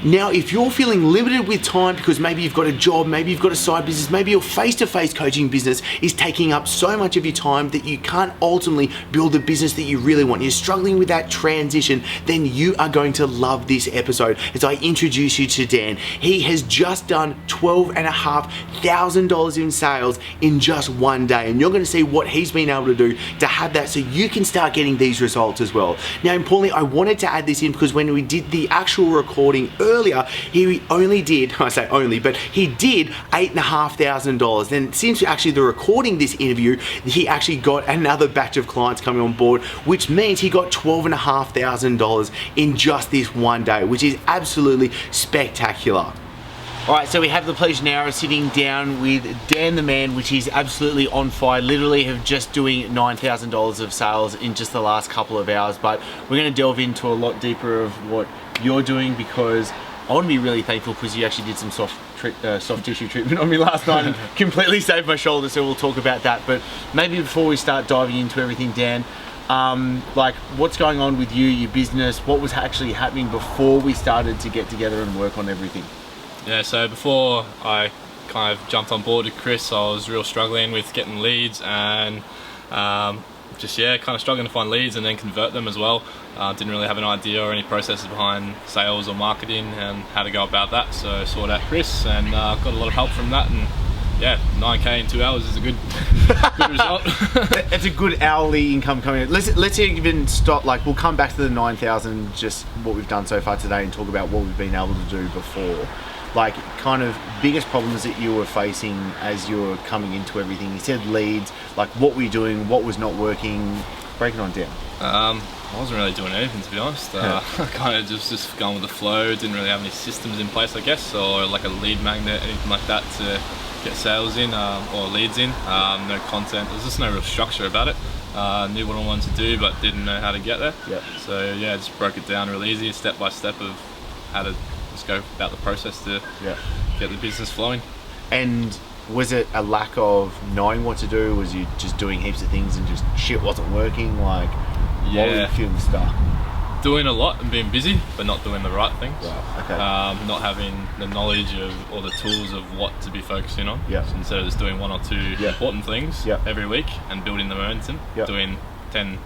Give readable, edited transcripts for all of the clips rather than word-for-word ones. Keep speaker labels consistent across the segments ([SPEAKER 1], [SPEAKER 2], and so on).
[SPEAKER 1] Now, if you're feeling limited with time because maybe you've got a job, maybe you've got a side business, maybe your face-to-face coaching business is taking up so much of your time that you can't ultimately build the business that you really want, you're struggling with that transition, then you are going to love this episode as I introduce you to Dan. He has just done $12,500 in sales in just one day, and you're going to see what he's been able to do to have that so you can start getting these results as well. Now, importantly, I wanted to add this in because when we did the actual recording earlier, he only did, I say only, but he did $8,500. Then since actually the recording this interview, he actually got another batch of clients coming on board, which means he got $12,500 in just this one day, which is absolutely spectacular. All right, so we have the pleasure now of sitting down with Dan the Man, which is absolutely on fire. Literally have just doing $9,000 of sales in just the last couple of hours, but we're gonna delve into a lot deeper of what you're doing because I want to be really thankful because you actually did some soft tissue treatment on me last night and completely saved my shoulder, so we'll talk about that. But maybe before we start diving into everything, Dan, like what's going on with you, your business, what was actually happening before we started to get together and work on everything?
[SPEAKER 2] Yeah, so before I kind of jumped on board with Chris, I was real struggling with getting leads and kind of struggling to find leads and then convert them as well. Didn't really have an idea or any processes behind sales or marketing and how to go about that, so I sought out Chris and got a lot of help from that, and yeah, 9K in 2 hours is a good result.
[SPEAKER 1] It's a good hourly income coming in. Let's even stop, like we'll come back to the 9,000, just what we've done so far today, and talk about what we've been able to do before. Like kind of biggest problems that you were facing as you were coming into everything. You said leads, like what were you doing, what was not working? Break it on down.
[SPEAKER 2] I wasn't really doing anything, to be honest. Kind of just going with the flow. Didn't really have any systems in place, I guess, or like a lead magnet, anything like that to get sales in or leads in. No content. There's just no real structure about it. Knew what I wanted to do, but didn't know how to get there.
[SPEAKER 1] Yep.
[SPEAKER 2] So yeah, just broke it down real easy, step by step of how to just go about the process to get the business flowing.
[SPEAKER 1] And was it a lack of knowing what to do? Was you just doing heaps of things and just shit wasn't working? Like, why were you feeling stuck?
[SPEAKER 2] Doing a lot and being busy, but not doing the right things.
[SPEAKER 1] Right, okay.
[SPEAKER 2] Not having the knowledge of or the tools of what to be focusing on.
[SPEAKER 1] Yeah.
[SPEAKER 2] So instead of just doing one or two important things every week and building the momentum, doing 10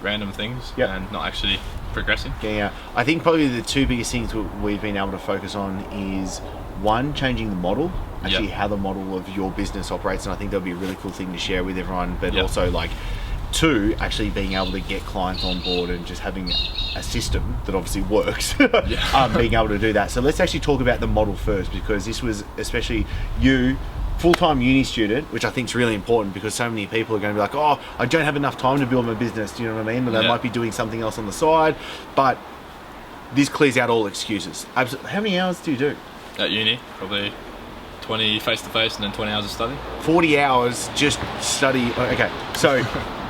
[SPEAKER 2] random things and not actually progressing.
[SPEAKER 1] Yeah, I think probably the two biggest things we've been able to focus on is one, changing the model, actually how the model of your business operates, and I think that'll be a really cool thing to share with everyone, but also like two, actually being able to get clients on board and just having a system that obviously works, being able to do that. So let's actually talk about the model first, because this was especially you, full-time uni student, which I think is really important because so many people are going to be like, oh, I don't have enough time to build my business, do you know what I mean? But they might be doing something else on the side, but this clears out all excuses. Absolutely. How many hours do you do?
[SPEAKER 2] At uni, probably 20 face-to-face and then 20 hours of study.
[SPEAKER 1] 40 hours just study. Okay, so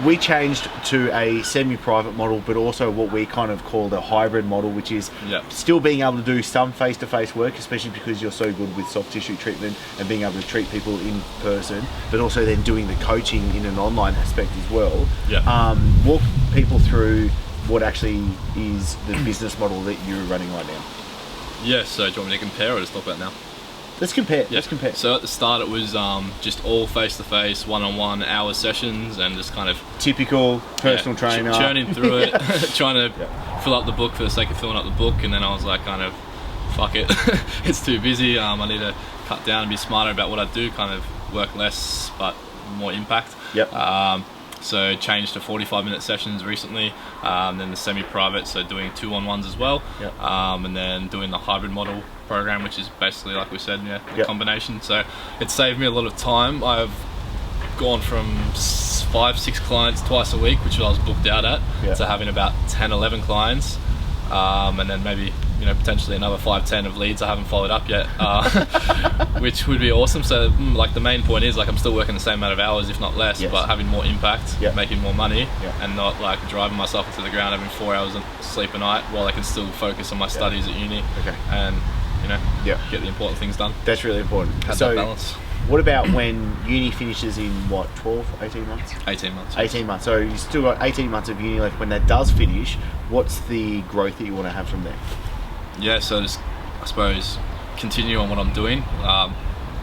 [SPEAKER 1] we changed to a semi-private model, but also what we kind of call the hybrid model, which is still being able to do some face-to-face work, especially because you're so good with soft tissue treatment and being able to treat people in person, but also then doing the coaching in an online aspect as well. Walk people through what actually is the business model that you're running right now.
[SPEAKER 2] Yeah, so do you want me to compare or just talk about now?
[SPEAKER 1] Let's compare. Let's compare.
[SPEAKER 2] So at the start it was just all face-to-face, one-on-one hour sessions and just kind of...
[SPEAKER 1] Typical personal trainer.
[SPEAKER 2] Churning through it, trying to fill up the book for the sake of filling up the book, and then I was like kind of, fuck it, it's too busy, I need to cut down and be smarter about what I do, kind of work less but more impact. So changed to 45-minute sessions recently, then the semi-private, so doing 2-on-1s as well, and then doing the hybrid model program, which is basically, like we said, the combination. So it saved me a lot of time. I've gone from 5-6 clients twice a week, which I was booked out at, to having about 10-11 clients, and then maybe potentially another 5-10 of leads I haven't followed up yet, which would be awesome. So like the main point is like I'm still working the same amount of hours, if not less, but having more impact, making more money, and not like driving myself into the ground, having 4 hours of sleep a night while I can still focus on my studies at uni and get the important things done.
[SPEAKER 1] That's really important.
[SPEAKER 2] Have that balance.
[SPEAKER 1] What about when uni finishes in what, 12, 18 months?
[SPEAKER 2] 18 months.
[SPEAKER 1] 18 months. So you still got 18 months of uni left. When that does finish, what's the growth that you want to have from there?
[SPEAKER 2] Yeah, so just I suppose, continue on what I'm doing,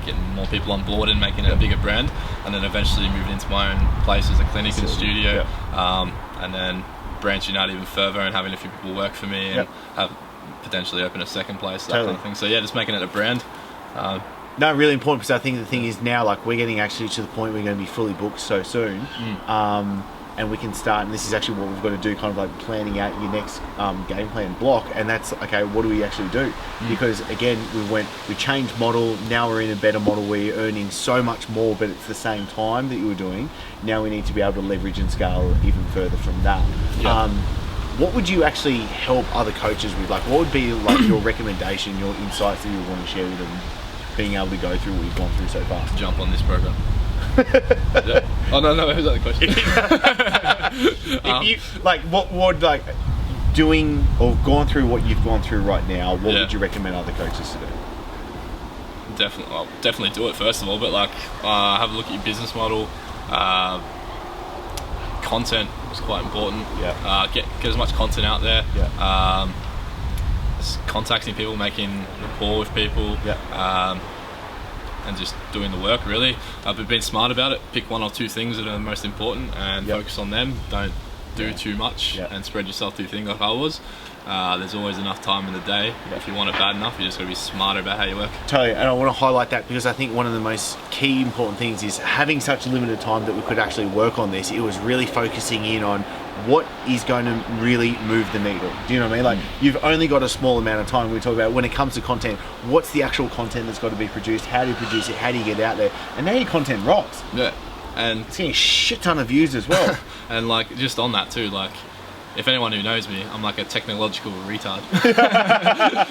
[SPEAKER 2] getting more people on board and making it a bigger brand, and then eventually moving into my own place as a clinic and studio, and then branching out even further and having a few people work for me and have potentially open a second place, that kind of thing. So yeah, just making it a brand.
[SPEAKER 1] No, really important, because I think the thing is now, like, we're getting actually to the point where we're going to be fully booked so soon, and we can start, and this is actually what we've got to do, kind of like planning out your next game plan block, and that's, okay, what do we actually do? Because again, we changed model, now we're in a better model where you're earning so much more, but it's the same time that you were doing. Now we need to be able to leverage and scale even further from that. What would you actually help other coaches with? Like, what would be like your recommendation, your insights that you would want to share with them, being able to go through what you've gone through so far?
[SPEAKER 2] Jump on this program. Oh no, was that the question?
[SPEAKER 1] If you like, what would, like, doing or going through what you've gone through right now, what would you recommend other coaches to do?
[SPEAKER 2] Definitely do it first of all, but like, have a look at your business model. Content is quite important. Get as much content out there. Contacting people, making rapport with people. And just doing the work, really. But being smart about it. Pick one or two things that are the most important and focus on them. Don't do too much and spread yourself too thin like I was. There's always enough time in the day. If you want it bad enough, you just got to be smarter about how you work.
[SPEAKER 1] Totally, and I want to highlight that, because I think one of the most key important things is having such limited time that we could actually work on this. It was really focusing in on what is going to really move the needle. Do you know what I mean? Like, you've only got a small amount of time. We talk about when it comes to content, what's the actual content that's got to be produced? How do you produce it? How do you get it out there? And now your content rocks.
[SPEAKER 2] And
[SPEAKER 1] it's getting a shit ton of views as well.
[SPEAKER 2] And like, just on that too, like, if anyone who knows me, I'm like a technological retard.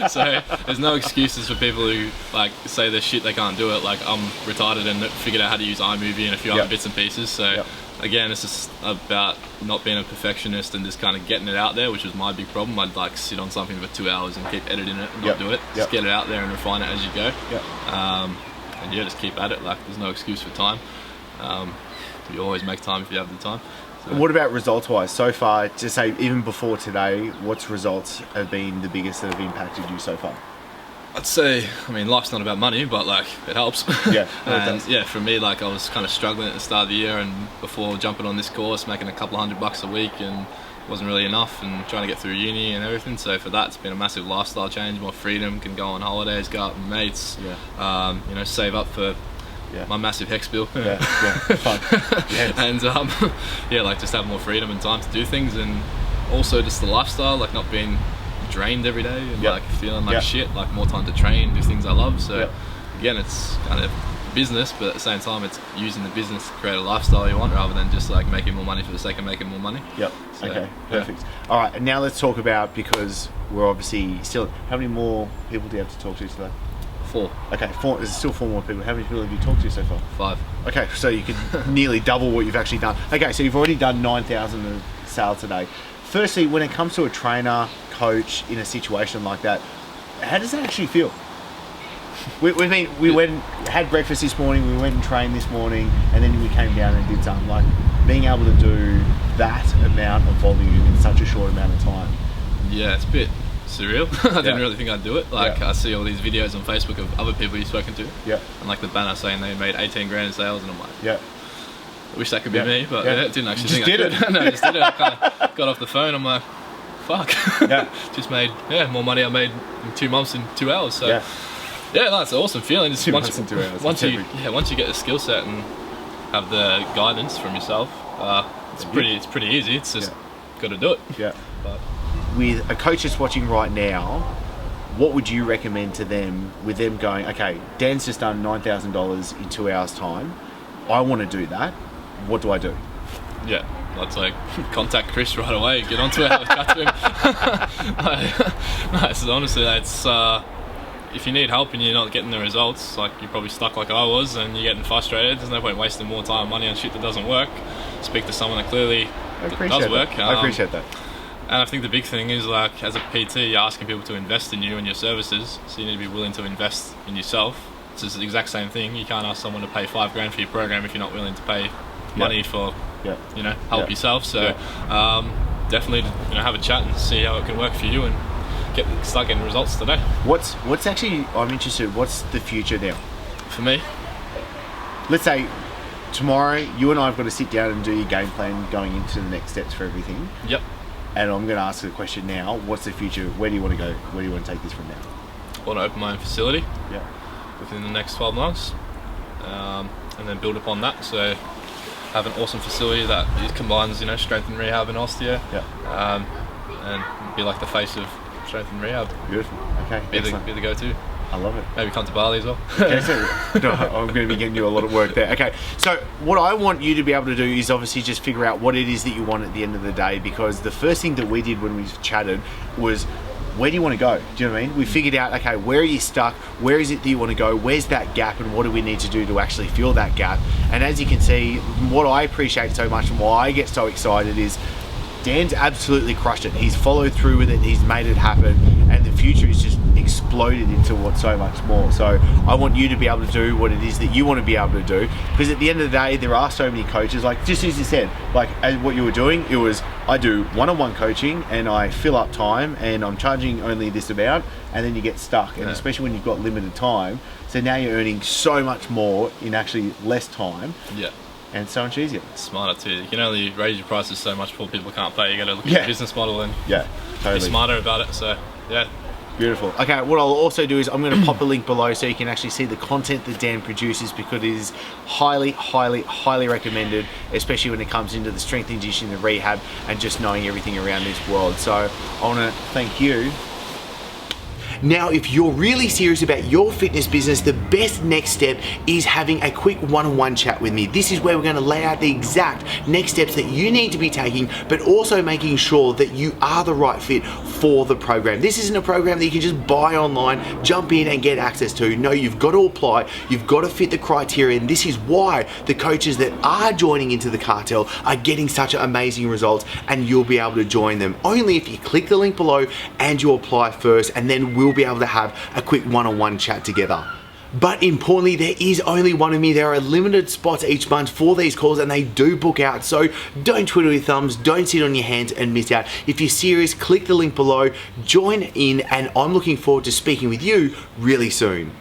[SPEAKER 2] So there's no excuses for people who like say there's shit they can't do it. Like, I'm retarded and figured out how to use iMovie and a few other bits and pieces. So again, it's just about not being a perfectionist and just kind of getting it out there, which was my big problem. I'd like sit on something for 2 hours and keep editing it and not do it. Just get it out there and refine it as you go. And just keep at it. Like, there's no excuse for time. You always make time if you have the time. So.
[SPEAKER 1] What about results-wise? So far, just say even before today, what's results have been the biggest that have impacted you so far?
[SPEAKER 2] I'd say, I mean, life's not about money, but like, it helps. And for me, like, I was kind of struggling at the start of the year, and before jumping on this course, making a couple $100 a week, and wasn't really enough, and trying to get through uni and everything. So for that, it's been a massive lifestyle change, more freedom, can go on holidays, go out with mates, save up for my massive HEX bill.
[SPEAKER 1] Fun.
[SPEAKER 2] And like, just have more freedom and time to do things, and also just the lifestyle, like not being drained every day and like feeling like shit, like more time to train, do things I love. So again, it's kind of business, but at the same time, it's using the business to create a lifestyle you want, rather than just like making more money for the sake of making more money. So,
[SPEAKER 1] okay, perfect. All right, and now let's talk about, because we're obviously still, how many more people do you have to talk to today?
[SPEAKER 2] 4.
[SPEAKER 1] Okay, 4. There's still 4 more people. How many people have you talked to so far?
[SPEAKER 2] 5.
[SPEAKER 1] Okay, so you could nearly double what you've actually done. Okay, so you've already done 9,000 of sales today. Firstly, when it comes to a trainer, coach in a situation like that, how does that actually feel? We had breakfast this morning, we went and trained this morning, and then we came down and did something. Like, being able to do that amount of volume in such a short amount of time.
[SPEAKER 2] Yeah, it's a bit surreal. I didn't really think I'd do it. Like, I see all these videos on Facebook of other people you've spoken to, and like the banner saying they made 18 grand in sales, and I'm like, I wish that could be me, but didn't actually think I could. No, I just did it. I kind of got off the phone, I'm like, fuck. Just made more money I made in 2 months in 2 hours. So that's an awesome feeling. Just
[SPEAKER 1] 2 months in 2 hours.
[SPEAKER 2] Once you get the skill set and have the guidance from yourself, it's pretty easy. It's just got to do it. But
[SPEAKER 1] with a coach that's watching right now, what would you recommend to them, with them going, okay, Dan's just done $9,000 in 2 hours time, I want to do that, what do I do?
[SPEAKER 2] I'd say contact Chris right away, get onto it, have a chat to him. No, so honestly, it's if you need help and you're not getting the results, like you're probably stuck like I was, and you're getting frustrated, there's no point wasting more time and money on shit that doesn't work. Speak to someone that clearly does work.
[SPEAKER 1] I appreciate that.
[SPEAKER 2] And I think the big thing is, like, as a PT, you're asking people to invest in you and your services, so you need to be willing to invest in yourself. It's just the exact same thing. You can't ask someone to pay $5 grand for your program if you're not willing to pay money for help yourself. So definitely have a chat and see how it can work for you, and start getting results today.
[SPEAKER 1] What's actually, I'm interested, what's the future now?
[SPEAKER 2] For me,
[SPEAKER 1] Let's say tomorrow you and I have got to sit down and do your game plan going into the next steps for everything.
[SPEAKER 2] yep.
[SPEAKER 1] And I'm going to ask the question now, what's the future? Where do you want to go? Where do you want to take this from now?
[SPEAKER 2] I want to open my own facility
[SPEAKER 1] Yeah.
[SPEAKER 2] within the next 12 months, and then build upon that. So have an awesome facility that combines, strength and rehab and osteo,
[SPEAKER 1] Yeah.
[SPEAKER 2] and be like the face of strength and rehab.
[SPEAKER 1] Beautiful. Okay.
[SPEAKER 2] Be
[SPEAKER 1] Excellent.
[SPEAKER 2] the go-to.
[SPEAKER 1] I love it.
[SPEAKER 2] Maybe come to Bali as well.
[SPEAKER 1] Okay, so no, I'm going to be getting you a lot of work there. Okay, so what I want you to be able to do is obviously just figure out what it is that you want at the end of the day, because the first thing that we did when we chatted was, where do you want to go? Do you know what I mean? We figured out, okay, where are you stuck? Where is it that you want to go? Where's that gap? And what do we need to do to actually fill that gap? And as you can see, what I appreciate so much and why I get so excited is Dan's absolutely crushed it. He's followed through with it. He's made it happen. And the future is just exploded into what's so much more. So I want you to be able to do what it is that you want to be able to do. Because at the end of the day, there are so many coaches, like just as you said, like as what you were doing, it was, I do one-on-one coaching and I fill up time and I'm charging only this amount, and then you get stuck. And especially when you've got limited time. So now you're earning so much more in actually less time.
[SPEAKER 2] Yeah.
[SPEAKER 1] And so much easier.
[SPEAKER 2] It's smarter too. You can only raise your prices so much before people can't pay. You got to look at your business model and
[SPEAKER 1] Yeah, totally.
[SPEAKER 2] be smarter about it. So yeah.
[SPEAKER 1] Beautiful. Okay, what I'll also do is I'm going to pop a link below so you can actually see the content that Dan produces, because it is highly, highly, highly recommended, especially when it comes into the strength and conditioning, the rehab, and just knowing everything around this world. So I want to thank you. Now, if you're really serious about your fitness business, the best next step is having a quick one-on-one chat with me. This is where we're going to lay out the exact next steps that you need to be taking, but also making sure that you are the right fit for the program. This isn't a program that you can just buy online, jump in and get access to. No, you've got to apply, you've got to fit the criteria, and this is why the coaches that are joining into the cartel are getting such amazing results, and you'll be able to join them only if you click the link below and you apply first, and then we'll be able to have a quick one-on-one chat together. But importantly, there is only one of me. There are limited spots each month for these calls, and they do book out. So don't twiddle your thumbs, don't sit on your hands and miss out. If you're serious, click the link below, join in, and I'm looking forward to speaking with you really soon.